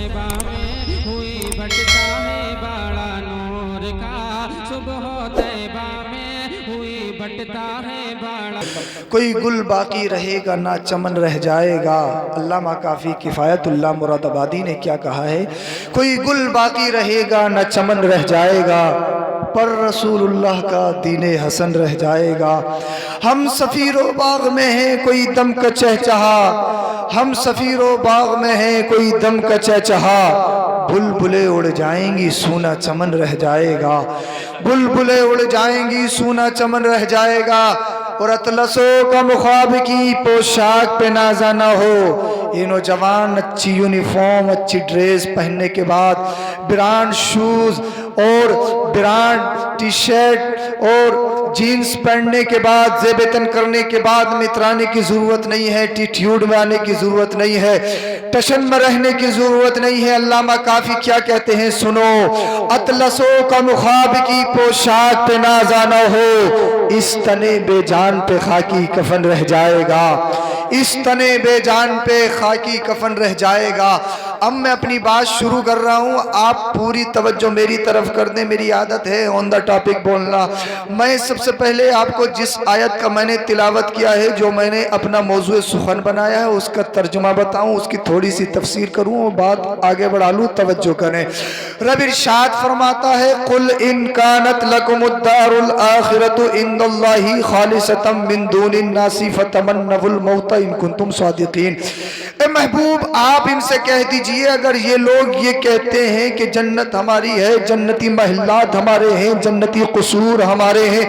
तैबा में हुई बटता है बड़ा नूर का, सुबह तैबा में हुई बटता है बड़ा। कोई गुल बाकी रहेगा ना चमन रह जाएगा। अल्लामा काफ़ी किफ़ायतुल्लाह मुरादाबादी ने क्या कहा है, कोई गुल बाकी रहेगा ना चमन रह जाएगा, पर रसूलुल्लाह का दीने हसन रह जाएगा। हम सफ़ीरो बाग में हैं कोई दम का चहचहा, हम सफ़ीरो बाग में हैं कोई दम का चहचहा, बुलबुलें उड़ जाएंगी सूना चमन रह जाएगा, बुलबुलें उड़ जाएंगी सूना चमन रह जाएगा। और अतलसों का मुखाब की पोशाक पे नाजा ना हो। ये नौजवान अच्छी यूनिफॉर्म अच्छी ड्रेस पहनने के बाद, ब्रांड शूज़ और ब्रांड टी शर्ट और जीन्स पहनने के बाद, ज़ेबतन करने के बाद में इतराने की ज़रूरत नहीं है, एटीट्यूड में आने की ज़रूरत नहीं है, टशन में रहने की ज़रूरत नहीं है। अल्लामा काफ़ी क्या कहते हैं सुनो, अतलसों का मुखाब की पोशाक पे नाज़ा न हो, इस तने बेजान पे खाकी कफन रह जाएगा, इस तने बेजान पे खाकी कफन रह जाएगा। अब मैं अपनी बात शुरू कर रहा हूँ, आप पूरी तवज्जो मेरी तरफ कर दें, मेरी आदत है ऑन द टॉपिक बोलना। मैं सबसे पहले आपको जिस आयत का मैंने तिलावत किया है, जो मैंने अपना मौजूद सुखन बनाया है, उसका तर्जुमा बताऊँ, उसकी थोड़ी सी तफसीर करूँ और बात आगे बढ़ा लूँ, तवज्जो करें। रब इरशाद फरमाता है, कुल इन कानत लकुमुद्दारुल आखिरतु इंदल्लाहि खालिसतम मिन दूनिन नासी फतमन्नवुल मौत इन कुंतुम सादिकीन। ए महबूब, आप इनसे कह दीजिए, अगर ये लोग ये कहते हैं कि जन्नत हमारी है, जन्नती महल्लात हमारे हैं, जन्नती कसूर हमारे हैं,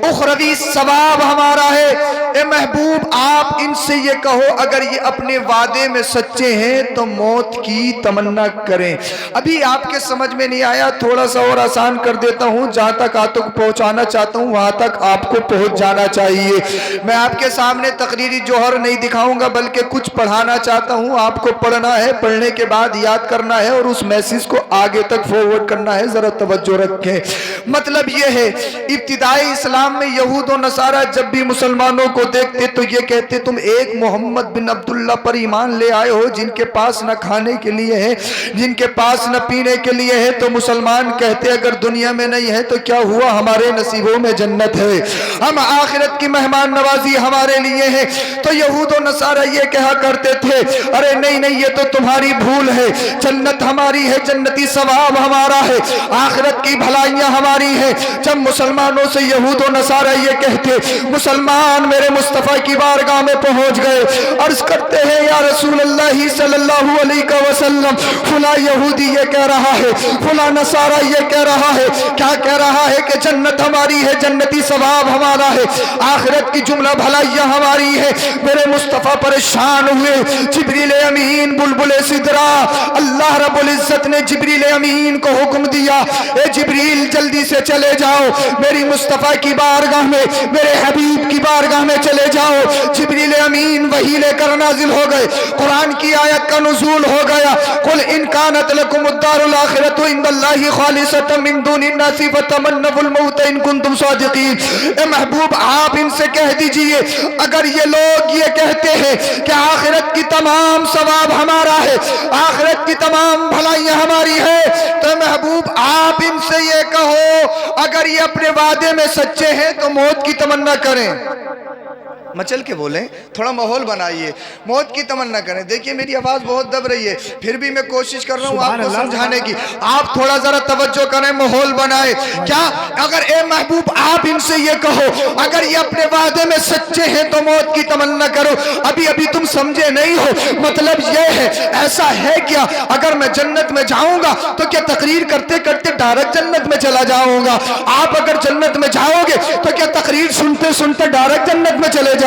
उखरवी सवाब हमारा है, ए महबूब आप इनसे ये कहो, अगर ये अपने वादे में सच्चे हैं तो मौत की तमन्ना करें। अभी आपके समझ में नहीं आया, थोड़ा सा और आसान कर देता हूँ, जहाँ तक आप तक पहुँचाना चाहता हूँ वहाँ तक आपको पहुँच जाना चाहिए। मैं आपके सामने तकरीरी जोहर नहीं दिखाऊंगा, बल्कि कुछ पढ़ाना चाहता हूँ, आपको पढ़ना है, पढ़ने के बाद याद करना है और उस मैसेज को आगे तक फॉरवर्ड करना है। जरा तवज्जो रखें। मतलब यह है, इब्तिदाई इस्लाम में यहूद और नसारा जब भी मुसलमानों को देखते तो ये कहते, तुम एक मोहम्मद बिन अब्दुल्ला पर ईमान ले आए हो, जिनके पास न खाने के लिए है, जिनके पास न पीने के लिए है। तो मुसलमान कहते, अगर दुनिया में नहीं है तो क्या हुआ, हमारे नसीबों में जन्नत है, हम आखिरत की मेहमान नवाजी हमारे लिए है। तो यहूद और नसारा ये कहा करते थे, अरे नहीं नहीं, ये तो तुम्हारी भूल है, जन्नत हमारी है, जन्नती सवाब हमारा है, आखिरत की भलाइयां हमारी है। जब मुसलमानों से यहूद और नसारा ये कहते, मुसलमान मेरे मुस्तफ़ा की बारगाह में पहुंच गए, अर्ज करते हैं, या रसूल अल्लाह सल्लल्लाहु अलैहि वसल्लम, फुला यहूदी ये कह रहा है, फुला नसारा ये कह रहा है, क्या कह रहा है कि जन्नत हमारी है, जन्नती सवाब हमारा है, आखिरत की जुमला भलाइयां हमारी है। मेरे मुस्तफ़ा परेशान हुए, जिब्रील अमीन बुलबुले सिदरा, अल्लाह रब्बुल इज्जत ने जिब्रील अमीन को हुक्म दिया, ए जिब्रील जल्दी से चले जाओ, मेरी मुस्तफ़ा की बारगाह में, मेरे हबीब की बारगाह में चले जाओ। जिब्रील अमीन वही लेकर नाजिल हो गए, कुरान की आयत का नुज़ूल हो गया, कुल इन कानत लकुमुद्दारुल आखिरतु इंदल्लाहि खालिसतम मिन दूनिन नासी फतमन्नवुल मौत इन कुंतुम सादिकीन। ए महबूब आप इनसे कह दीजिए, अगर ये लोग ये कहते हैं कि आखिरत की तमाम सवाब हमारा है, आखिरत की तमाम भलाइयां हमारी है, तो महबूब आप इनसे ये कहो, अगर ये अपने वादे में सच्चे हैं तो मौत की तमन्ना करें। मचल के बोलें, थोड़ा माहौल बनाइए, मौत की तमन्ना करें। देखिए मेरी आवाज़ बहुत दब रही है, फिर भी मैं कोशिश कर रहा हूँ आपको समझाने की, आप थोड़ा ज़रा तवज्जो करें, माहौल बनाए। क्या अगर ए महबूब आप इनसे ये कहो, अगर ये अपने वादे में सच्चे हैं तो मौत की तमन्ना करो। अभी अभी तुम समझे नहीं हो, मतलब ये है, ऐसा है क्या, अगर मैं जन्नत में जाऊँगा तो क्या तकरीर करते करते डायरेक्ट जन्नत में चला जाऊँगा? आप अगर जन्नत में जाओगे तो क्या तकरीर सुनते सुनते डायरेक्ट जन्नत में चले जाओगे?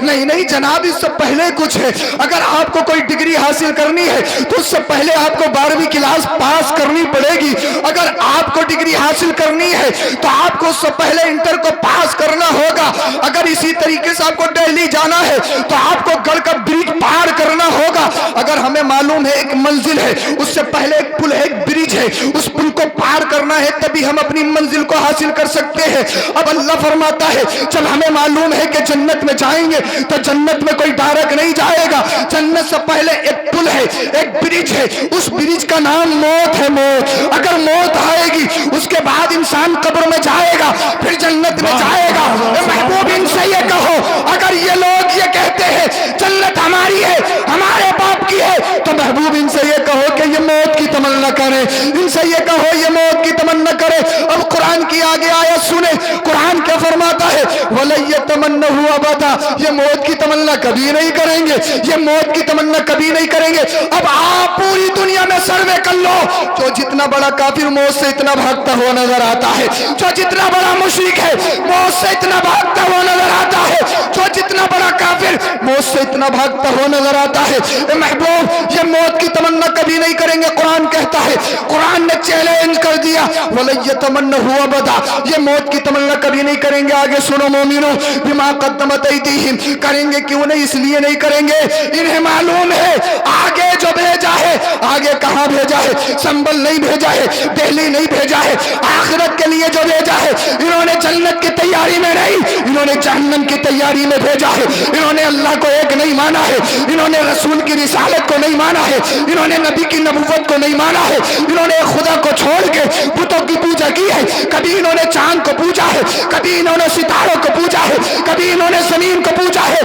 नहीं नहीं जनाब, इससे पहले कुछ है। अगर आपको कोई डिग्री हासिल करनी है तो उससे पहले आपको 12वीं क्लास पास करनी पड़ेगी। अगर आपको डिग्री हासिल करनी है तो आपको उससे पहले इंटर को पास करना होगा। अगर इसी तरीके से आपको दिल्ली जाना है तो आपको गढ़ का ब्रिज पार करना होगा। अगर हमें मालूम है एक मंजिल है, उससे पहले एक पुल है, एक ब्रिज ब्रिज है, उस पुल को पार करना है तभी हम अपनी मंजिल को हासिल कर सकते हैं। अब अल्लाह फरमाता है जब हमें मालूम है कि जन्नत में जाएंगे तो जन्नत में कोई डायरेक्ट नहीं जाएगा, जन्नत से पहले एक पुल है, एक ब्रिज है, उस ब्रिज का नाम मौत है। मौत, अगर मौत आएगी उसके बाद इंसान कब्र में जाएगा, फिर जन्नत में जाएगा। महबूब इनसे ये कहो, अगर ये लोग ये कहते हैं जन्नत हमारी है, हमारे बाप की है, तो महबूब इनसे ये कहो कि ये मौत की तमन्ना करें, इनसे ये कहो ये मौत की तमन्ना करें। अब कुरान की आगे आयत सुने, कुरान क्या फरमाता है, वलय तमन्ना हुआ अबदा, ये मौत की तमन्ना कभी नहीं करेंगे, ये मौत की तमन्ना कभी नहीं करेंगे। अब आप पूरी दुनिया में सर्वे कर लो, जो जितना बड़ा काफिर मौत से इतना भागता हुआ नजर आता है, जो जितना बड़ा मुशरिक है मौत से इतना भागता हुआ नजर आता है, जो जितना बड़ा काफिर मौत से इतना भागता हुआ नजर आता है। महबूब ये मौत की तमन्ना कभी नहीं करेंगे। कुरान कहता है, कुरान ने चैलेंज कर दिया, वलय तमन्ना हुआ बदा, ये मौत की तमन्ना कभी नहीं करेंगे। आगे सुनो मोमिनो, बिमा कद्दमत ऐदीहिम, करेंगे क्यों नहीं, इसलिए नहीं करेंगे, इन्हें मालूम है आगे जो भेजा है, आगे कहां भेजा है, संबल नहीं भेजा है, दिल्ली नहीं भेजा है, आखिरत के लिए जो भेजा है। इन्होंने जन्नत की तैयारी में नहीं, इन्होंने जहन्नम की तैयारी में भेजा है। इन्होंने अल्लाह को एक नहीं माना है, इन्होंने रसूल की रिसालत को नहीं माना है, इन्होंने नबी की नबुव्वत को नहीं माना है, इन्होंने खुदा को छोड़ के बुतों की पूजा की है। कभी इन्होंने चांद को पूजा है, कभी इन्होंने सितारों को पूजा है, कभी इन्होंने जमीन को पूजा है।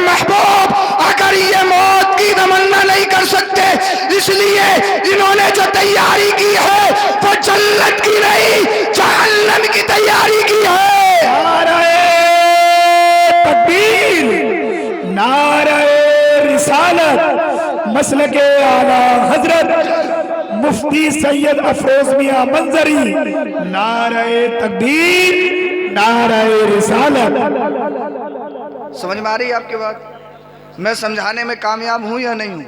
महबूब अगर ये मौत की तमन्ना नहीं कर सकते, इसलिए इन्होंने जो तैयारी की है वो जन्नत की नहीं जहन्नम की तैयारी की है। नारे तकबीर, नारे रिसालत, मसलके आला हजरत मुफ्ती सैयद अफरोज मियां मंजरी, नारे तकबीर, नारे रिसालत। समझ में आ रही है आपकी बात? मैं समझाने में कामयाब हूं या नहीं हूं?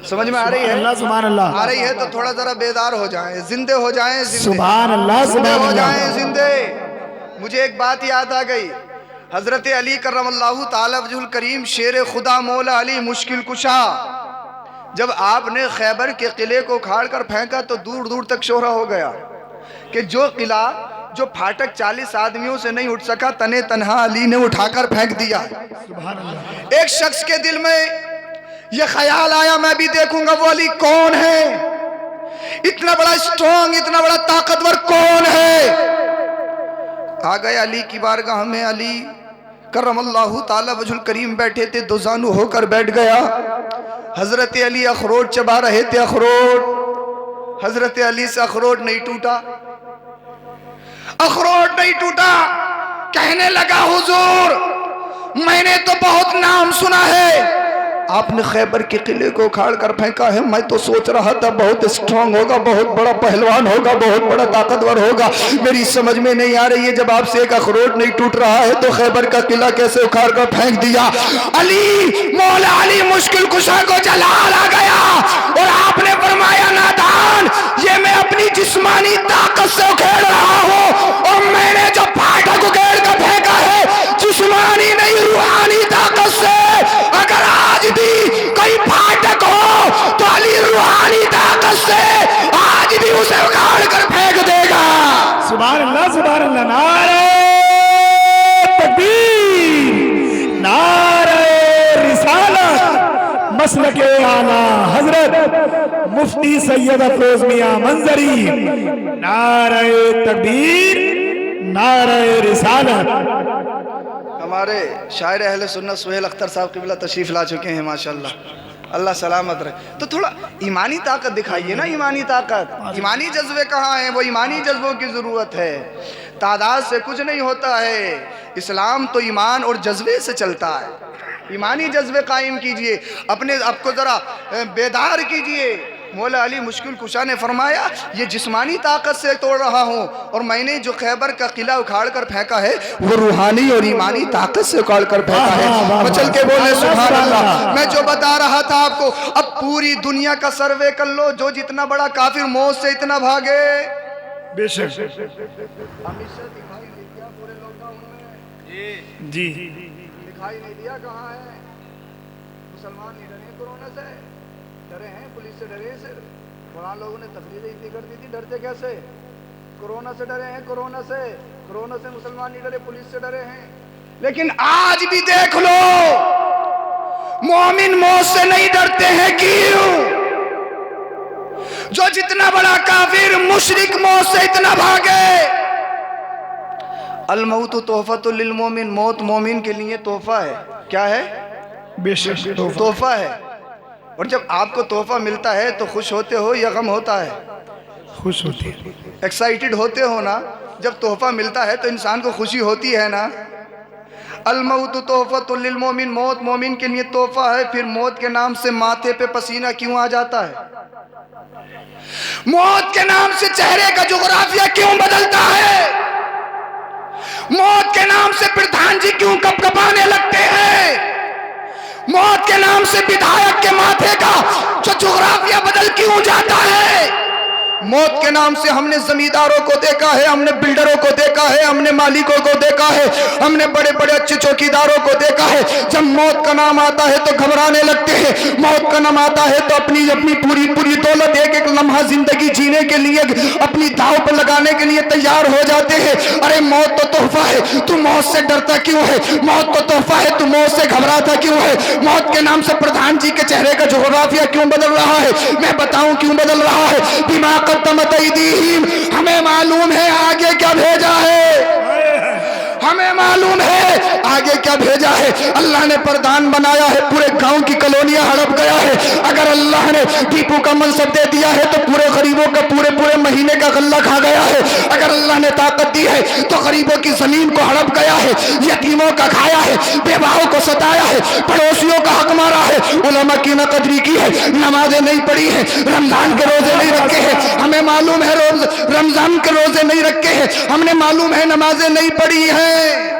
समझ में आ रही है? अल्लाह सुभान अल्लाह। आ रही है तो थोड़ा जरा बेदार हो जाएं, जिंदे हो जाएं, सुभान अल्लाह, जिंदे सुभान हो अल्लाह। जाएं, जिंदे। मुझे एक बात याद आ गई, हजरत अली करमल्लाहु ताला वजहुल करीम शेर खुदा मौला अली मुश्किल कुशा, जब आपने खैबर के किले को उखाड़ कर फेंका तो दूर दूर तक शोहरा हो गया कि जो किला, जो फाटक 40 आदमियों से नहीं उठ सका, तने तन्हा अली ने उठाकर फेंक दिया। सुभान अल्लाह। एक शख्स के दिल में यह ख्याल आया, मैं भी देखूंगा वो अली कौन है, इतना बड़ा स्ट्रॉन्ग, इतना बड़ा ताकतवर कौन है। आ गए अली की बारगाह में, अली करमल्लाहु ताला वजहुल करीम बैठे थे, दुजानु होकर बैठ गया। हजरत अली अखरोट चबा रहे थे, अखरोट, हजरत अली से अखरोट नहीं टूटा, अखरोट नहीं टूटा। कहने लगा, हुजूर मैंने तो बहुत नाम सुना है, आपने खैबर के किले को उखाड़ कर फेंका है, मैं तो सोच रहा था बहुत स्ट्रांग होगा, बहुत बड़ा पहलवान होगा, बहुत बड़ा ताकतवर होगा। मेरी समझ में नहीं आ रही है, जब आपसे एक अखरोट नहीं टूट रहा है तो खैबर का किला कैसे उखाड़ कर फेंक दिया। अली, मौला अली मुश्किल कुशा को जलाल आ गया और आपने फरमाया, नादान, ये मैं अपनी जिस्मानी ताकत से उखेड़ रहा हूं और मैंने जो फाटक उखेड़ कर फेंका है जिस्मानी नहीं रूहानी ताकत से। अगर आज भी कोई फाटक हो तो अली रूहानी ताकत से आज भी उसे उखाड़ कर फेंक देगा। सुभान अल्लाह, सुभान अल्लाह। नारे तकबीर, नारे रिसालत, मसलके आला हजरत मुफ्ती सैयद अफरोज मियां मंजरी, नारे तकबीर, नारे रिसालत। हमारे शायर अहले सुन्नत सुहेल अख्तर साहब क़िबला तशरीफ़ ला चुके हैं, माशाल्लाह, अल्लाह सलामत रहे। तो थोड़ा ईमानी ताकत दिखाइए ना, ईमानी ताकत, ईमानी जज्बे कहाँ हैं? वो ईमानी जज्बों की ज़रूरत है, तादाद से कुछ नहीं होता है। इस्लाम तो ईमान और जज्बे से चलता है। ईमानी जज्बे कायम कीजिए, अपने आपको ज़रा बेदार कीजिए। मौला अली मुश्किल कुशा ने फरमाया, ये जिस्मानी ताकत से तोड़ रहा हूँ और मैंने जो खैबर का किला उखाड़ कर फेंका है वो रूहानी और ईमानी ताकत से उखाड़ कर फेंका है। वो चल के बोले सुभान अल्लाह। मैं जो बता रहा था आपको, अब पूरी दुनिया का सर्वे कर लो, जो जितना बड़ा काफिर मौत से इतना भागे, बेशक जी, दिखाई नहीं दिया कहाँ है? मुसलमान नहीं डरे कोरोना से, डरे हैं पुलिस से, डरे से, कुरान लोगों ने तबलीग इतनी कर दी थी, डरते कैसे? कोरोना से डरे हैं, कोरोना से मुसलमान नहीं डरे, पुलिस से डरे हैं। लेकिन आज भी देख लो, मोमिन मौत से नहीं डरते हैं। क्यों? जो जितना बड़ा काफिर मुशरिक मौत से इतना भागे। अल मौत तोहफतुल लिल मोमिन, मौत मोमिन के लिए तोहफा है। क्या है? बेशक तोहफा है। और जब आपको तोहफा मिलता है तो खुश होते हो या गम होता है? खुश होती है। एक्साइटेड होते हो ना? जब तोहफा मिलता है तो इंसान को खुशी होती है ना। अल मौत तोहफतुल लिल मोमिन, मौत मोमिन के लिए तोहफा है। फिर मौत के नाम से माथे पे पसीना क्यों आ जाता है? मौत के नाम से चेहरे का जुग्राफिया क्यों बदलता है? मौत के नाम से प्रधान जी क्यों कपकपाने लगते हैं? मौत के नाम से विधायक के माथे का जो जुग्राफिया बदल क्यों जाता है? मौत के नाम से हमने जमींदारों को देखा है, हमने बिल्डरों को देखा है, हमने मालिकों को देखा है, हमने बड़े बड़े अच्छे चौकीदारों को देखा है। जब मौत का नाम आता है तो घबराने लगते हैं। मौत का नाम आता है तो अपनी अपनी पूरी पूरी दौलत, एक एक लम्हा जिंदगी जीने के लिए अपनी दांव पर लगाने के लिए तैयार हो जाते हैं। अरे मौत तो तोहफा है, तू मौत से डरता क्यों है? मौत तो तोहफा है, तू मौत से घबराता क्यों है? मौत के नाम से प्रधान जी के चेहरे का जुग्राफिया क्यों बदल रहा है? मैं बताऊं क्यों बदल रहा है। दिमाग हमें मालूम है आगे क्या भेजा है, हमें मालूम है आगे क्या भेजा है। अल्लाह ने प्रधान बनाया है, पूरे गांव की कॉलोनियां हड़प गया है। अगर अल्लाह ने टीपू का मनसब दे दिया है तो पूरे गरीबों का पूरे पूरे महीने का गल्ला खा गया है। अगर अल्लाह ने ताकत दी है तो गरीबों की जमीन को हड़प गया है, यतीमों का खाया है, बेवाओं को सताया है, पड़ोसियों का हक मारा है, उलमा की नकदरी की है, नमाजें नहीं पढ़ी है, रमजान के रोजे नहीं रखे हैं। हमें मालूम है रमजान के रोजे नहीं रखे हैं, हमने मालूम है नमाजें नहीं पढ़ी है।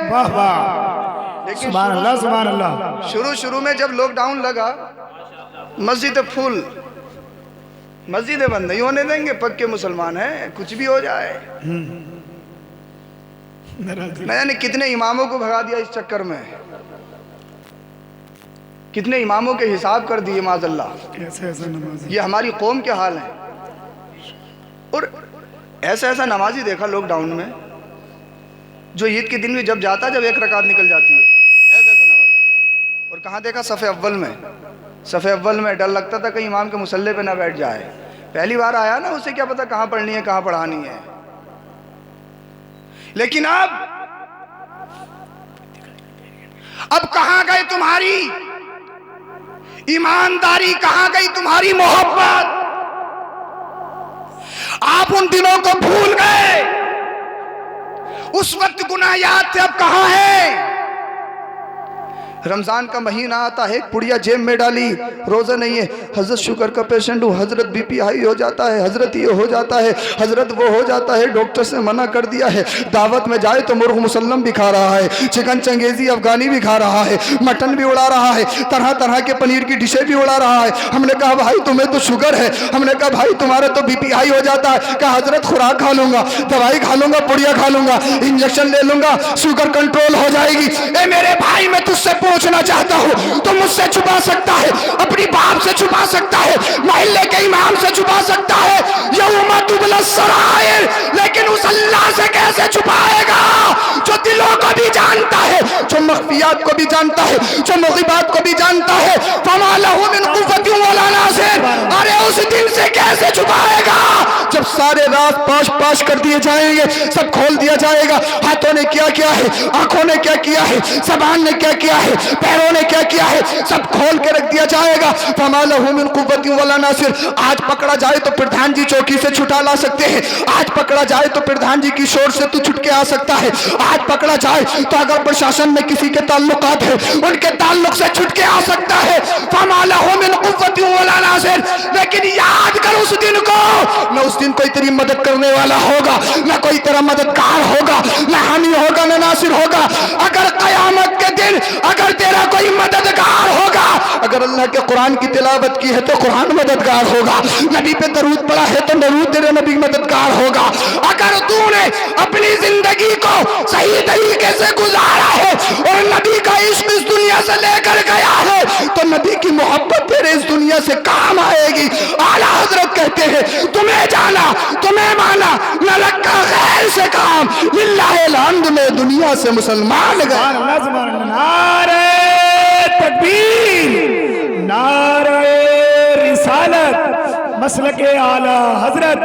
वाह वाह, सुभान अल्लाह सुभान अल्लाह। शुरू में जब लॉकडाउन लगा, मस्जिद फुल, मस्जिदें बंद नहीं होने देंगे, पक्के मुसलमान हैं, कुछ भी हो जाए। न जाने कितने इमामों को भगा दिया इस चक्कर में, कितने इमामों के हिसाब कर दिए माज़अल्लाह। ऐसा नमाज, ये हमारी कौम के हाल है। और ऐसा नमाजी देखा लॉकडाउन में, जो ईद के दिन भी जब जाता, जब एक रकात निकल जाती है, ऐसा नमाज। और कहाँ देखा? सफ़े अव्वल में डर लगता था कहीं इमाम के मुसल्ले पे ना बैठ जाए। पहली बार आया ना, उसे क्या पता कहाँ पढ़नी है कहाँ पढ़ानी है। लेकिन अब कहाँ गए तुम्हारी ईमानदारी, कहाँ गई तुम्हारी मोहब्बत? आप उन दिनों को भूल गए, उस वक्त गुनाह याद थे, अब कहां है? रमजान का महीना आता है, पुड़िया जेब में डाली, रोजा नहीं है, हजरत शुगर का पेशेंट हूँ, हजरत बीपी हाई हो जाता है, हजरत ये हो जाता है, हजरत वो हो जाता है, डॉक्टर से मना कर दिया है। दावत में जाए तो मुर्ग मुसल्लम भी खा रहा है, चिकन चंगेजी अफगानी भी खा रहा है, मटन भी उड़ा रहा है, तरह तरह के पनीर की डिशें भी उड़ा रहा है। हमने कहा भाई तुम्हें तो शुगर है, हमने कहा भाई तुम्हारा तो बीपी हाई हो जाता है। कहा हजरत खुराक खा लूंगा, दवाई खा लूंगा, पुड़िया खा लूंगा, इंजेक्शन ले लूंगा, शुगर कंट्रोल हो जाएगी। ए मेरे भाई, मैं तुझसे पूछना चाहता हूं, तो मुझसे छुपा सकता है, अपनी बाप से छुपा सकता है, मोहल्ले के इमाम से छुपा सकता है, यौमा तुबला सराइर, लेकिन उस अल्लाह से कैसे छुपाएगा जो दिलों को भी जानता है, जो मख्फियात को भी जानता है, जो मुग़िबात को भी जानता है। फमा लहू मिन कुव्वतिन वला नासिर, अरे उस दिन से कैसे छुपाएगा जब सारे राज पाश पाश कर दिए जाएंगे, सब खोल दिया जाएगा। हाथों ने क्या किया है, आंखों ने क्या किया है, ज़बान ने क्या किया है, पैरों ने क्या किया है, सब खोल के रख दिया जाएगा। फमा लहू मिन कुव्वतिन वला नासिर। आज पकड़ा जाए तो प्रधान जी चौकी से छुटा ला सकते हैं, आज पकड़ा जाए तो प्रधान जी की शोर से तू छुट के आ सकता है, आज पकड़ा जाए तो अगर प्रशासन में किसी के ताल्लुकात है उनके ताल्लुक से छुट के आ सकता है। फमा लहू मिन कुव्वतिन वला नासिर। लेकिन याद कर उस दिन को, न उस दिन कोई तेरी मदद करने वाला होगा, न कोई तेरा मददगार होगा, न हामी होगा न नासिर होगा। अगर कयामत के दिन अगर तेरा कोई मददगार होगा, अगर अल्लाह के कुरान की तिलावत की है तो कुरान मददगार होगा, नबी पे दरूद पढ़ा है तो दरूद तेरे नबी मददगार होगा। अगर तूने अपनी जिंदगी को सही तरीके से गुजारा है और नबी का इश्क इस दुनिया से लेकर गया है तो नबी की मोहब्बत तेरे इस दुनिया से काम आएगी। आला हजरत कहते हैं, तुम्हें जाना तुम्हें माना, न रखा गैर से काम, लिल्लाहिल हम्द में दुनिया से मुसलमान गए। सुभान अल्लाह, सुभान अल्लाह। नारे तकबीर, नारे रिसालत, मसलके आला हजरत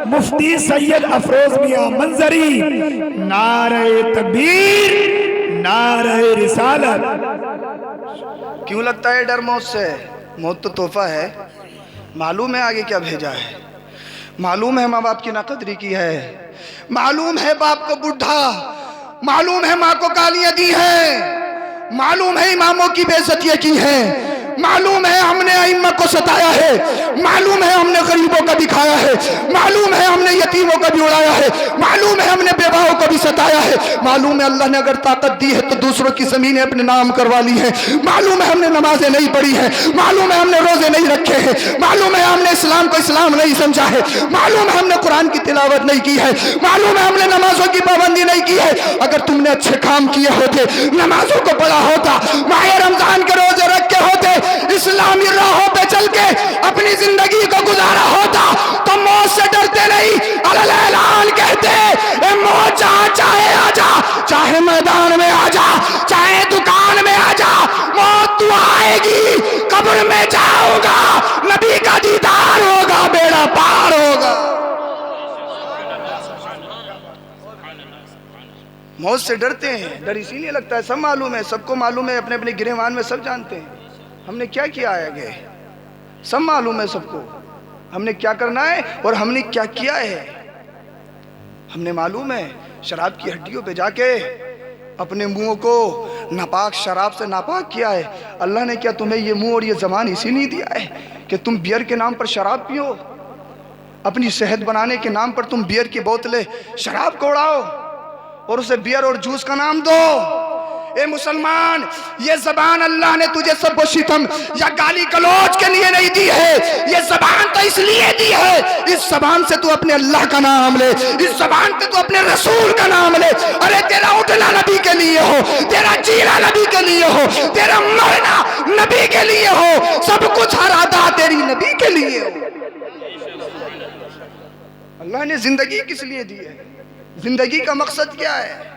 मुफ्ती सैयद अफरोज मियां मंजरी, नारे तकबीर, नारे रिसालत। क्यों लगता है डर मौत से? मौत तो तोहफा है, मालूम है आगे क्या भेजा है, मालूम है माँ बाप की नाकदरी की है, मालूम है बाप को बुढ़ा, मालूम है माँ को गालियां दी हैं, मालूम है इमामों की बेइज्जतियां की हैं, मालूम है हमने अइम्मा को सताया है, मालूम है हमने गरीबों का दिखाया है, मालूम है हमने यतीमों का भी उड़ाया है, मालूम है हमने बेवाओं को भी सताया है, मालूम है अल्लाह ने अगर ताकत दी है तो दूसरों की जमीनें अपने नाम करवा ली है, मालूम है हमने नमाजें नहीं पढ़ी है, मालूम है हमने रोजे नहीं रखे हैं, मालूम है हमने इस्लाम को इस्लाम नहीं समझा है, मालूम है हमने कुरान की तिलावत नहीं की है, मालूम है हमने नमाजों की पाबंदी नहीं की है। अगर तुमने अच्छे काम किए होते, नमाजों को पढ़ा होता, माह रमजान के रोजे रखे होते, इस्लामी राहों पे चल के अपनी जिंदगी को गुजारा होता, तो मौत से डरते नहीं, अलल ऐलान कहते, ए मौत जहां चाहे आजा, चाहे मैदान में आजा, चाहे दुकान में आजा, मौत तू आएगी, कब्र में जाओगा, नबी का दीदार होगा, बेड़ा पार होगा। मौत से डरते हैं, डर इसीलिए लगता है, सब मालूम है, सबको मालूम है, अपने अपने गिरेवान में सब जानते हैं हमने क्या किया है आगे, सब मालूम है सबको हमने क्या करना है और हमने क्या किया है। हमने मालूम है शराब की हड्डियों पे जाके अपने मुंह को नापाक शराब से नापाक किया है। अल्लाह ने क्या तुम्हें ये मुंह और ये ज़बान इसी नहीं दिया है कि तुम बियर के नाम पर शराब पियो, अपनी सेहत बनाने के नाम पर तुम बियर की बोतलें शराब को उड़ाओ और उसे बियर और जूस का नाम दो। ए मुसलमान, ये जबान अल्लाह ने तुझे सब शितम या गाली गलौज के लिए नहीं दी है, ये जबान तो इसलिए दी है, इस जबान से तू अपने अल्लाह का नाम ले, इस जबान से तू अपने रसूल का नाम ले। अरे तेरा उठना नबी के लिए हो, तेरा जीना नबी के लिए हो, तेरा मरना नबी के लिए हो, सब कुछ हर अदा तेरी नबी के लिए हो। अल्लाह ने जिंदगी किस लिए दी है? जिंदगी का मकसद क्या है?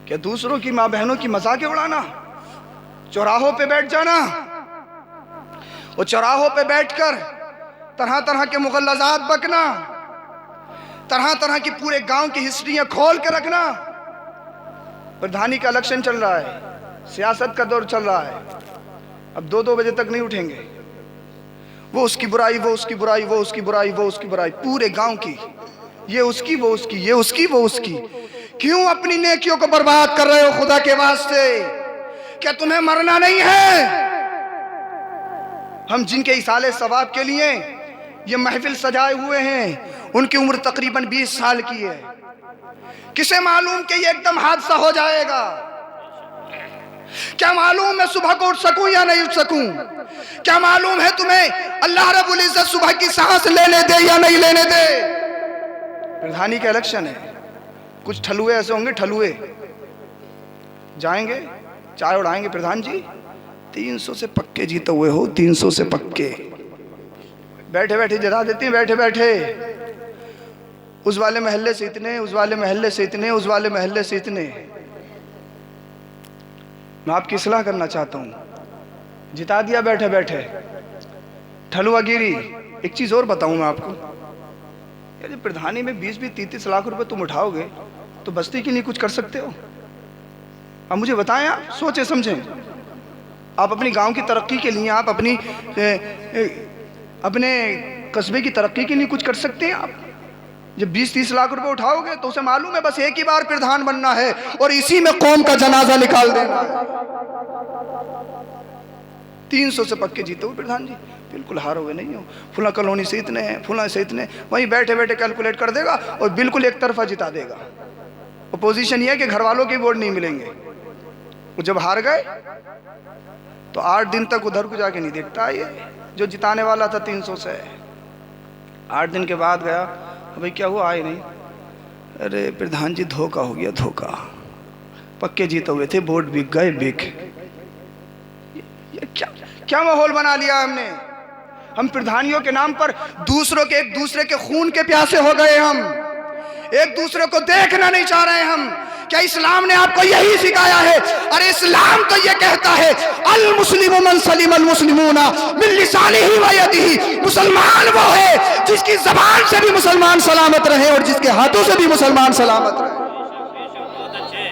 क्या दूसरों की माँ बहनों की मजाक उड़ाना, चौराहों पे बैठ जाना, और चौराहों पे बैठकर तरह तरह के मुगल्लज़ात बकना, तरह तरह की पूरे गांव की हिस्ट्रियां खोल के रखना। प्रधानी का इलेक्शन चल रहा है, सियासत का दौर चल रहा है, अब 2-2 बजे तक नहीं उठेंगे, वो उसकी बुराई, वो उसकी बुराई, वो उसकी बुराई, वो उसकी बुराई, पूरे गांव की, ये उसकी, वो उसकी, ये उसकी, वो उसकी। क्यों अपनी नेकियों को बर्बाद कर रहे हो खुदा के वास्ते? क्या तुम्हें मरना नहीं है? हम जिनके इसाले सवाब के लिए ये महफिल सजाए हुए हैं, उनकी उम्र तकरीबन 20 साल की है। किसे मालूम कि ये एकदम हादसा हो जाएगा? क्या मालूम मैं सुबह को उठ सकूं या नहीं उठ सकूं? क्या मालूम है तुम्हें अल्लाह रब्बुल इज्जत सुबह की सांस लेने दे या नहीं लेने दे? प्रधानी का इलेक्शन है, कुछ ठलुए ऐसे होंगे, ठलुए जाएंगे, चाय उड़ाएंगे, प्रधान जी 300 से पक्के जीते हुए हो, 300 से पक्के, बैठे बैठे जता देती हैं, बैठे बैठे उस वाले महल्ले से इतने, उस वाले महल्ले से इतने, उस वाले महल्ले से इतने। मैं आपकी इस्लाह करना चाहता हूँ, जिता दिया बैठे बैठे, ठलुआगिरी। एक चीज़ और बताऊँ मैं आपको, यदि प्रधानी में 20-30 लाख रुपए तुम उठाओगे तो बस्ती के लिए कुछ कर सकते हो? अब मुझे बताएं, आप सोचें समझें, आप अपनी गांव की तरक्की के लिए, आप अपने कस्बे की तरक्की के लिए कुछ कर सकते हैं? आप जब 20-30 लाख रुपए उठाओगे तो उसे मालूम है बस एक ही बार प्रधान बनना है और इसी में कौम का जनाजा निकाल देना है। 300 से पक्के जीते हुए प्रधान जी, बिल्कुल हारोगे नहीं हो। फुला कॉलोनी से इतने हैं, फुला से इतने, वहीं बैठे बैठे कैलकुलेट कर देगा और बिल्कुल एक तरफा जिता देगा। अपोजिशन ये है कि घर वालों के वोट नहीं मिलेंगे। वो जब हार गए तो 8 दिन तक उधर को जाके नहीं देखता, ये जो जिताने वाला था 300 से। 8 दिन के बाद गया, भाई क्या हुआ, आए नहीं। अरे प्रधान जी धोखा हो गया, धोखा, पक्के जीते हुए थे, वोट बिक गए, बिक। क्या क्या माहौल बना लिया हमने? हम प्रधानियों के नाम पर दूसरों के एक दूसरे के खून के प्यासे हो गए। हम एक दूसरे को देखना नहीं चाह रहे। हम क्या इस्लाम ने आपको यही सिखाया है? अरे इस्लाम तो ये कहता है अल मुस्लिमु मन सलिम अल मुस्लिमूना मिन लिसानिही व यदिही। मुसलमान वो है जिसकी जबान से भी मुसलमान सलामत रहे और जिसके हाथों से भी मुसलमान सलामत रहे।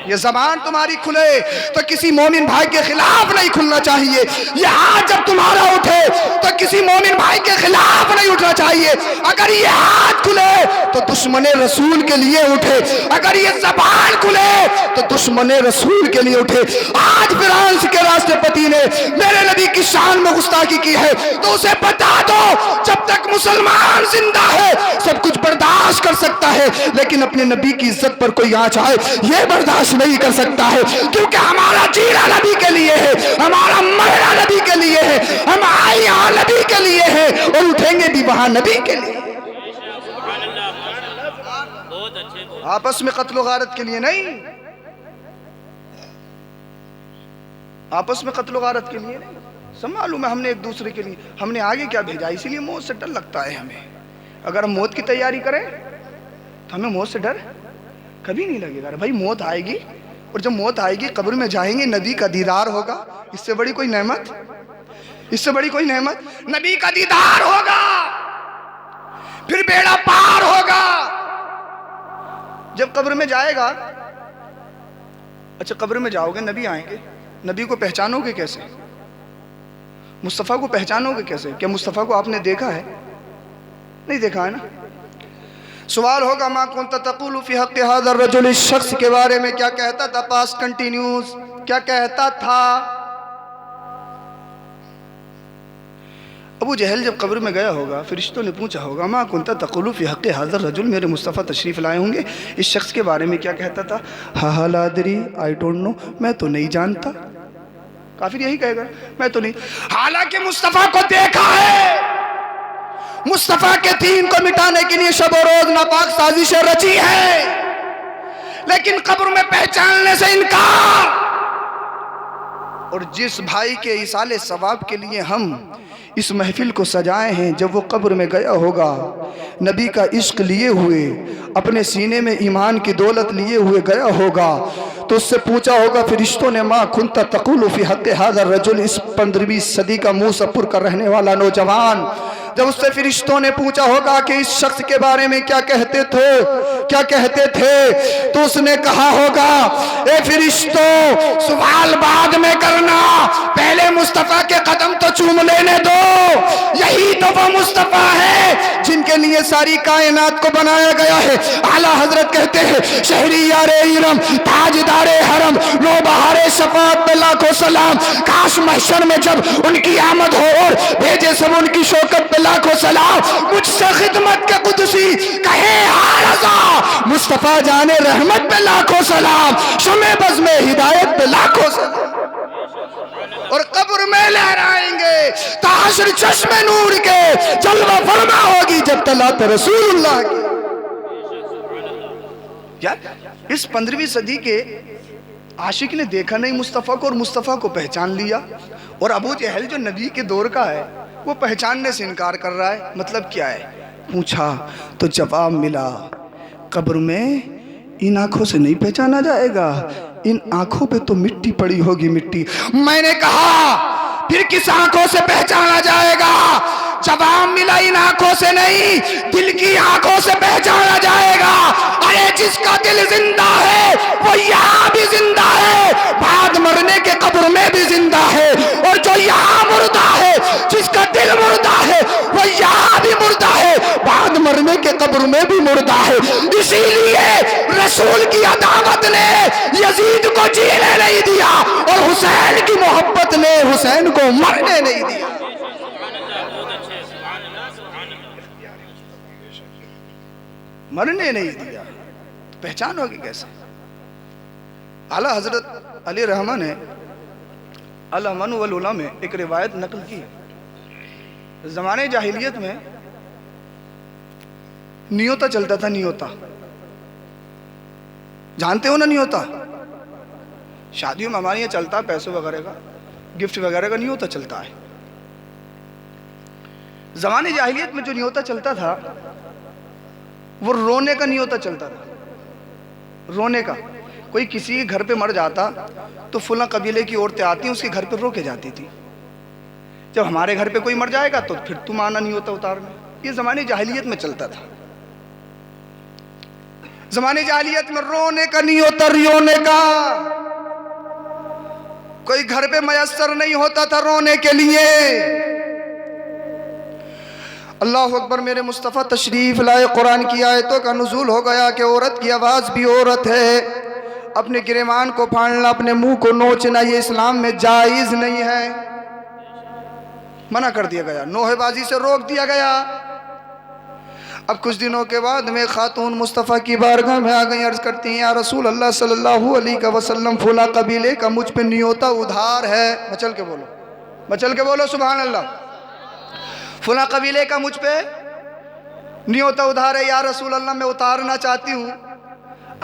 ये जबान तुम्हारी खुले तो किसी मोमिन भाई के खिलाफ नहीं खुलना चाहिए। ये हाथ जब तुम्हारा उठे तो किसी मोमिन भाई के खिलाफ नहीं उठना चाहिए। अगर ये हाथ खुले तो दुश्मन रसूल के लिए उठे, अगर ये जबान खुले तो दुश्मन रसूल के लिए उठे। आज फ्रांस के राष्ट्रपति ने मेरे नबी की शान में गुस्ताखी की है तो उसे बता दो जब तक मुसलमान जिंदा है सब कुछ बर्दाश्त कर सकता है, लेकिन अपने नबी की इज्जत पर कोई आंच आए ये बर्दाश्त नहीं कर सकता है, क्योंकि हमारा जीना नबी के लिए है, हमारा मरना नबी के लिए है, हम आए यहाँ नबी के लिए है और उठेंगे भी वहां नबी के लिए। आपस में कत्ल गारत के लिए नहीं, आपस में कत्ल गारत के लिए नहीं। सब मालूम है हमने एक दूसरे के लिए, हमने आगे क्या भेजा, इसीलिए मौत से डर लगता है हमें। अगर हम मौत की तैयारी करें तो हमें मौत से डर कभी नहीं लगेगा। भाई मौत आएगी और जब मौत आएगी कब्र में जाएंगे, नबी का दीदार होगा, इससे बड़ी कोई नेमत, इससे बड़ी कोई नेमत नबी का दीदार होगा, फिर बेड़ा पार होगा। जब कब्र में जाएगा, अच्छा कब्र में जाओगे, नबी आएंगे, नबी को पहचानोगे कैसे? मुस्तफ़ा को पहचानोगे कैसे? क्या मुस्तफ़ा को आपने देखा है? नहीं देखा है ना। सवाल होगा मा कुंता तक़ूलु फ़ी हक़्क़ि हाज़ा रजुल, इस शख्स के बारे में क्या कहता था? पास्ट कंटिन्यूस, क्या कहता था? अबू जहल जब कब्र में गया होगा, फरिश्तों ने पूछा होगा मा कुंता तक़ूलु फ़ी हक़्क़ि हाज़ा रजुल, मेरे मुस्तफ़ा तशरीफ़ लाए होंगे, इस शख्स के बारे में क्या कहता था? हा ला अदरी, आई डोंट नो, मैं तो नहीं जानता। काफिर यही कहेगा मैं तो नहीं। हालांकि मुस्तफ़ा को देखा है, मुस्तफ़ा के दीन को मिटाने के लिए शब और रोज नापाक साजिशें रची है, लेकिन कब्र में पहचानने से इनकार। और जिस भाई के इसाले सवाब के लिए हम इस महफिल को सजाए हैं, जब वो कब्र में गया होगा, नबी का इश्क लिए हुए, अपने सीने में ईमान की दौलत लिए हुए गया होगा, तो उससे पूछा होगा फरिश्तों ने मा कुंता तक़ूलु फ़ी हक़्क़ि हाज़ा रजुल, इस 15वीं सदी का मूसापुर का रहने वाला नौजवान, जब उससे फरिश्तों ने पूछा होगा कि इस शख्स के बारे में क्या कहते थे, क्या कहते थे, तो उसने कहा होगा ए फरिश्तों सवाल बाद में करना, पहले मुस्तफ़ा के कदम तो चूम लेने दो। यही तो वो मुस्तफ़ा है जिनके लिए सारी कायनात को बनाया गया है। आला हजरत कहते हैं शहरियारे इरम, ताजदारे हरम, लो बहारे शफात पे लाखों सलाम, काश महशर में जब उनकी आमद हो और भेजे सब उनकी शौकत पे लाखों सलाम। मुझसे खिदमत के कुदसी कहे हारजा, मुस्तफ़ा जाने रहमत पे लाखों सलाम, शमे बज़ में हिदायत पे लाखों सलाम। और कब्र में लहराएंगे ताशर चश्मे नूर के, जलवा फरमा होगी जब तलात रसूलुल्लाह की। यार इस 15वीं सदी के आशिक ने देखा नहीं मुस्तफ़ा को और मुस्तफ़ा को पहचान लिया, और अबू जहल जो नबी के दौर का है वो पहचानने से इनकार कर रहा है। मतलब क्या है? पूछा तो जवाब मिला कब्र में इन आंखों से नहीं पहचाना जाएगा, इन आंखों पे तो मिट्टी पड़ी होगी, मिट्टी। मैंने कहा फिर किस आंखों से पहचाना जाएगा? जवाब मिला इन आंखों से नहीं, दिल की आंखों से पहचाना जाएगा। अरे जिसका दिल जिंदा है वो यहाँ भी जिंदा है, बाद मरने के कब्र में भी जिंदा है, और जो यहाँ मुर्दा है, जिसका दिल मुर्दा है वो यहाँ भी मुर्दा है, बाद मरने के कब्र में भी मुर्दा है। इसीलिए रसूल की अदावत ने यजीद को जीने नहीं दिया और हुसैन की मोहब्बत ने हुसैन को मरने नहीं दिया। मरने नहीं दिया तो पहचान होगी कैसे? आला हजरत अली रहमान ने अल-अमन वल उला में एक रिवायत नकल की। ज़माने जाहिलियत में नियोता चलता था। नियोता जानते हो ना? नियोता शादियों में हमारे यहाँ चलता है, पैसों वगैरह का, गिफ्ट वगैरह का नियोता चलता है। ज़माने जाहिलियत में जो न्योता चलता था वो रोने का न्योता चलता था, रोने का। कोई किसी के घर पे मर जाता तो फुला कबीले की औरतें आती उसके घर पे रो के जाती थी, जब हमारे घर पे कोई मर जाएगा तो फिर तुम आना न्योता उतारना। ये ज़माने जाहिलियत में चलता था। ज़माने जाहिलियत में रोने का न्योता, रोने का। कोई घर पे मयस्सर नहीं होता था रोने के लिए। अल्लाह अकबर। मेरे मुस्तफ़ा तशरीफ़ लाए, कुरान की आयतों का नुज़ूल हो गया कि औरत की आवाज़ भी औरत है, अपने गिरेबान को फाड़ना, अपने मुंह को नोचना ये इस्लाम में जायज़ नहीं है, मना कर दिया गया, नोहेबाजी से रोक दिया गया। अब कुछ दिनों के बाद में खातून मुस्तफ़ा की बारगाह में आ गई, अर्ज़ करती हैं या रसूल अल्लाह सल्लल्लाहु अलैहि वसल्लम फुला कबीले का मुझ पे न्योता उधार है। मचल के बोलो, मचल के बोलो सुभान अल्लाह। फुला कबीले का मुझ पे न्योता उधार है या रसूल अल्लाह, मैं उतारना चाहती हूँ।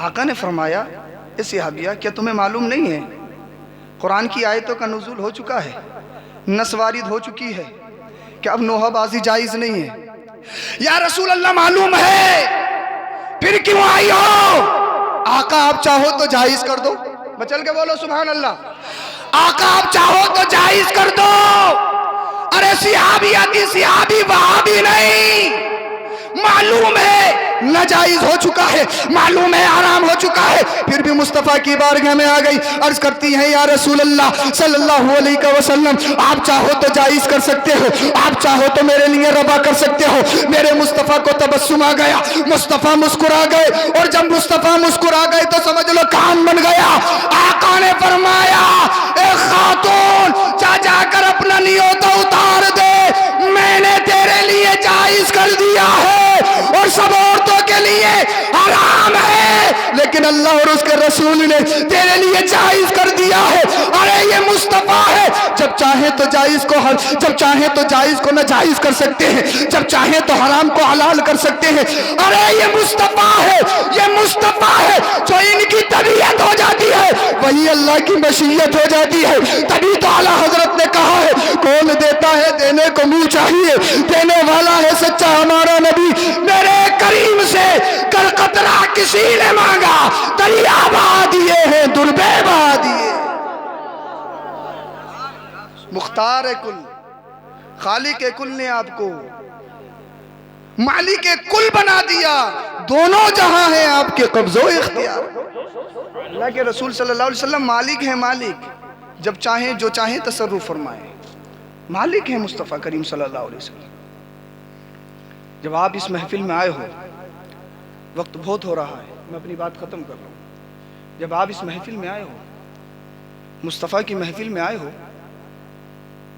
आका ने फरमाया ए सहाबिया, क्या तुम्हें मालूम नहीं है कुरान की आयतों का नुज़ूल हो चुका है, नस्वारिद हो चुकी है कि अब नोहाबाजी जायज़ नहीं है। या रसूल अल्लाह मालूम है, फिर क्यों आई हो? आका आप चाहो तो जायज़ कर दो। बचल के बोलो सुभान अल्लाह। आका आप चाहो तो जायज़ कर दो। अरे सिहाबी आती, सिहाबी वहाबी नहीं, मालूम है नाजायज हो चुका है, मालूम है हराम हो चुका है, फिर भी मुस्तफ़ा की बारगाह में आ गई, अर्ज करती हैं या रसूल अल्लाह सल्लल्लाहु अलैहि वसल्लम, आप चाहो तो जायज़ कर सकते हो, आप चाहो तो मेरे लिए रबा कर सकते हो। मेरे मुस्तफ़ा को तबस्सुम आ गया, मुस्तफ़ा मुस्कुरा गए, और जब मुस्तफ़ा मुस्कुरा गए तो समझ लो काम बन गया। आका ने फरमाया ए खातून, जा जाकर अपना न्योता उतार दे, मैंने तेरे लिए जायज़ कर दिया है और सब औरतों के लिए हराम है, लेकिन अल्लाह और उसके रसूल ने तेरे लिए जायज़ कर दिया है। अरे ये मुस्तफ़ा है, जब चाहे तो जायज़ को जब चाहे तो जायज़ को नाजायज़ कर सकते हैं, जब चाहे तो हराम को हलाल कर सकते हैं। अरे ये मुस्तफ़ा है, ये मुस्तफ़ा है, जो इनकी तबीयत हो जाती है वही अल्लाह की मशीयत हो जाती है। तभी तो आला हजरत ने कहा है, कौन देता है देने को मुंह चाहिए, देने वाला है सच्चा हमारा नबी। मेरे करीम से कर कतरा किसी ने मांगा, दरिया बहा दिए हैं, दुर्बे बहा दिए। मुख्तार कुल, खालिक कुल ने आपको मालिक कुल बना दिया, दोनों जहां हैं आपके कब्जो इख्तियार। अल्लाह के रसूल सल्लल्लाहु अलैहि वसल्लम मालिक है, मालिक, जब चाहे जो चाहे तसर्रुफ फरमाए, मालिक है मुस्तफ़ा करीम सल्लल्लाहु अलैहि वसल्लम। जब आप इस महफिल में आए हो, वक्त बहुत हो रहा है, मैं अपनी बात ख़त्म कर रहा हूँ। जब आप इस महफिल में आए हो, मुस्तफ़ा की महफिल में आए हो,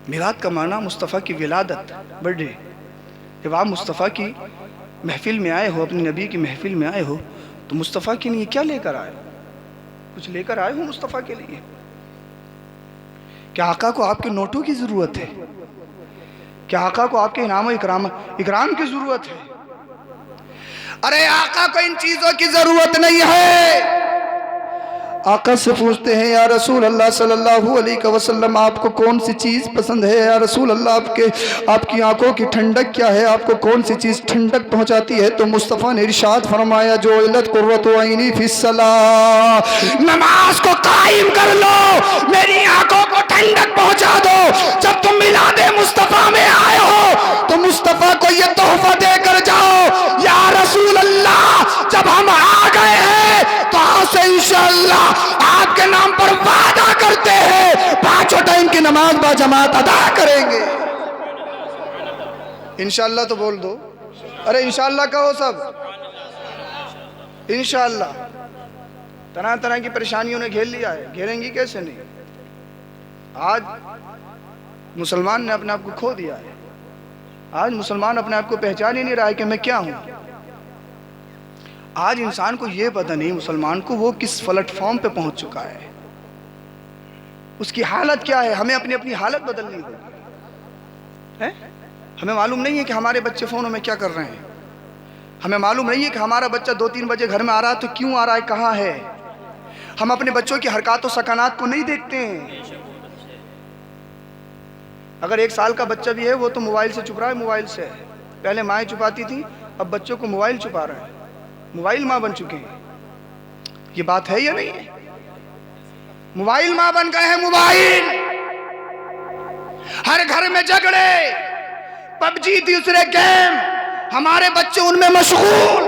मिलाद का माना मुस्तफ़ा की विलादत, बर्थडे। जब आप मुस्तफ़ा की महफिल में आए हो, अपने नबी की महफिल में आए हो, तो मुस्तफ़ा के लिए क्या लेकर आए हो? कुछ लेकर आए हो मुस्तफ़ा के लिए? क्या आका को आपके नोटों की ज़रूरत है? क्या आका को आपके इनाम इकराम की ज़रूरत है? अरे आका को इन चीज़ों की ज़रूरत नहीं है। आका से पूछते हैं या रसूल अल्लाह सल्लल्लाहु अलैहि वसल्लम, आपको कौन सी चीज़ पसंद है? या रसूल अल्लाह आपकी आंखों की ठंडक क्या है, आपको कौन सी चीज़ ठंडक पहुंचाती है? तो मुस्तफ़ा ने इरशाद फरमाया जो इल्लत कुर्रतु ऐनी फिस्सलाह, नमाज को कायम कर लो, मेरी आंखों को ठंडक पहुंचा दो। जब तुम मिलादे मुस्तफ़ा में आए हो तो मुस्तफ़ा को ये तोहफा देकर जाओ या रसूल अल्लाह, जब हम आ गए हैं तो आज से इंशाअल्लाह आपके नाम पर वादा करते हैं, 5 टाइम की नमाज बाजमात अदा करेंगे। इंशाअल्लाह तो बोल दो, अरे इंशाअल्लाह कहो सब, इंशाअल्लाह। तरह तरह की परेशानियों ने घेर लिया है, घेरेंगी कैसे नहीं। आज मुसलमान ने अपने आप को खो दिया है, आज मुसलमान अपने आप को पहचान ही नहीं रहा है कि मैं क्या हूं। आज इंसान को ये पता नहीं मुसलमान को वो किस प्लेटफॉर्म पे पहुंच चुका है, उसकी हालत क्या है। हमें अपनी अपनी हालत बदलनी होगी। हमें मालूम नहीं है कि हमारे बच्चे फ़ोनों में क्या कर रहे हैं, हमें मालूम नहीं है कि हमारा बच्चा 2-3 बजे घर में आ रहा है तो क्यों आ रहा है, कहाँ है। हम अपने बच्चों की हरकत और सकानात को नहीं देखते हैं। अगर 1 साल का बच्चा भी है वो तो मोबाइल से छुप रहा है, मोबाइल से है। पहले माएँ छुपाती थी, अब बच्चों को मोबाइल छुपा रहे हैं, मोबाइल माँ बन चुके हैं। ये बात है या नहीं है? मोबाइल माँ बन गए हैं। मोबाइल, हर घर में झगड़े, पबजी, दूसरे गेम, हमारे बच्चे उनमें मशगूल,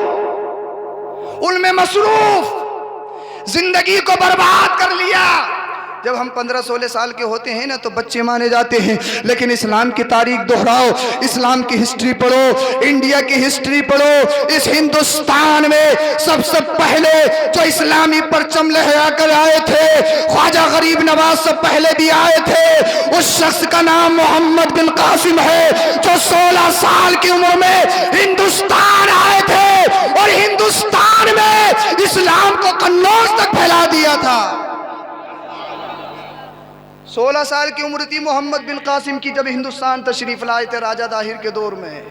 उनमें मसरूफ, जिंदगी को बर्बाद कर लिया। जब हम 15-16 साल के होते हैं ना तो बच्चे माने जाते हैं, लेकिन इस्लाम की तारीख दोहराओ, इस्लाम की हिस्ट्री पढ़ो, इंडिया की हिस्ट्री पढ़ो। इस हिंदुस्तान में सबसे पहले जो इस्लामी परचम लहरा कर आए थे, ख्वाजा गरीब नवाज से पहले भी आए थे। उस शख्स का नाम मोहम्मद बिन कासिम है, जो 16 साल की उम्र में हिंदुस्तान आए थे और हिंदुस्तान में इस्लाम को कन्नौज तक फैला दिया था। 16 साल की उम्र थी मोहम्मद बिन कासिम की जब हिंदुस्तान तशरीफ लाए थे राजा दाहिर के दौर में।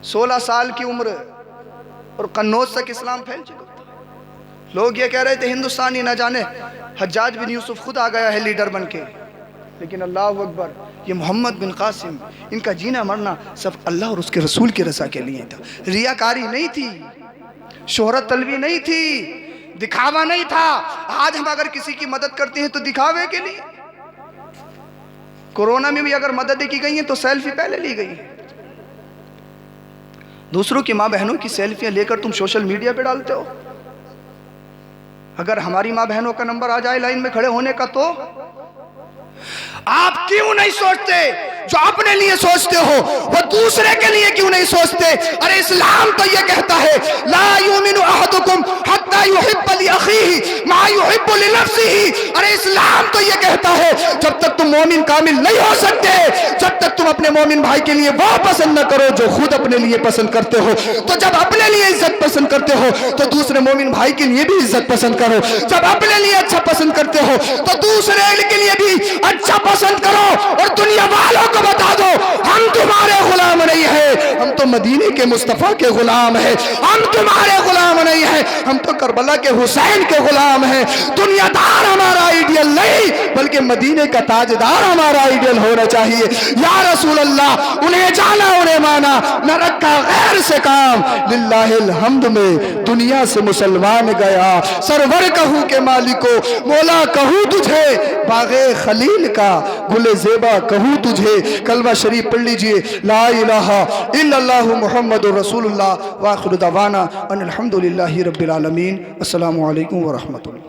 16 साल की उम्र और कन्नौज तक इस्लाम फैल चुका था। लोग ये कह रहे थे हिंदुस्तानी न जाने हज्जाज बिन यूसुफ खुद आ गया है लीडर बन के, लेकिन अल्लाह अकबर, ये मोहम्मद बिन कासिम, इनका जीना मरना सब अल्लाह और उसके रसूल की रज़ा के लिए था। रियाकारी नहीं थी, शोहरत तलबी नहीं थी, दिखावा नहीं था। आज हम अगर किसी की मदद करते हैं तो दिखावे के लिए। कोरोना में भी अगर मदद की गई है तो सेल्फी पहले ली गई है। दूसरों की माँ बहनों की सेल्फियां लेकर तुम सोशल मीडिया पे डालते हो। अगर हमारी माँ बहनों का नंबर आ जाए लाइन में खड़े होने का तो आप क्यों नहीं सोचते? जो अपने लिए सोचते हो वो दूसरे के लिए क्यों नहीं सोचते? अरे इस्लाम तो ये कहता है ला युमिनु अहदुकुम हत्ता युहिब्बु लि अखीही मा युहिब्बु लि नफ्सिही। अरे इस्लाम तो ये कहता है जब तक तुम मोमिन कामिल नहीं हो सकते, जब तक तुम अपने मोमिन भाई के लिए वो पसंद न करो जो खुद अपने लिए पसंद करते हो। तो जब अपने लिए इज्जत पसंद करते हो तो दूसरे मोमिन भाई के लिए भी इज्जत पसंद करो। जब अपने लिए अच्छा पसंद करते हो तो दूसरे के लिए भी अच्छा पसंद करो और दुनिया वालों को बता दो हम तुम्हारे गुलाम नहीं है, हम तो मदीने के मुस्तफा के गुलाम है। हम तुम्हारे गुलाम नहीं है, हम तो करबला के हुसैन के गुलाम है। दुनियादार हमारा आइडियल नहीं, बल्कि मदीने का ताजदार हमारा आइडियल होना चाहिए। या रसूल अल्लाह, उन्हें जाना उन्हें माना, न रखा गैर से काम। लिल्लाहिल हम्द में दुनिया से मुसलमान गया, सरवर कहूँ के मालिको मौला कहूँ तुझे, बागे खलील का गुले ज़ेबा कहूँ तुझे। कलमा शरीफ पढ़ लीजिए, ला इलाहा इल्लल्लाहु मुहम्मदुर रसूलुल्लाह व आखिरु दवाना अनिल हम्दुलिल्लाहि रब्बिल आलमीन। अस्सलामु अलैकुम व रहमतुल्लाह।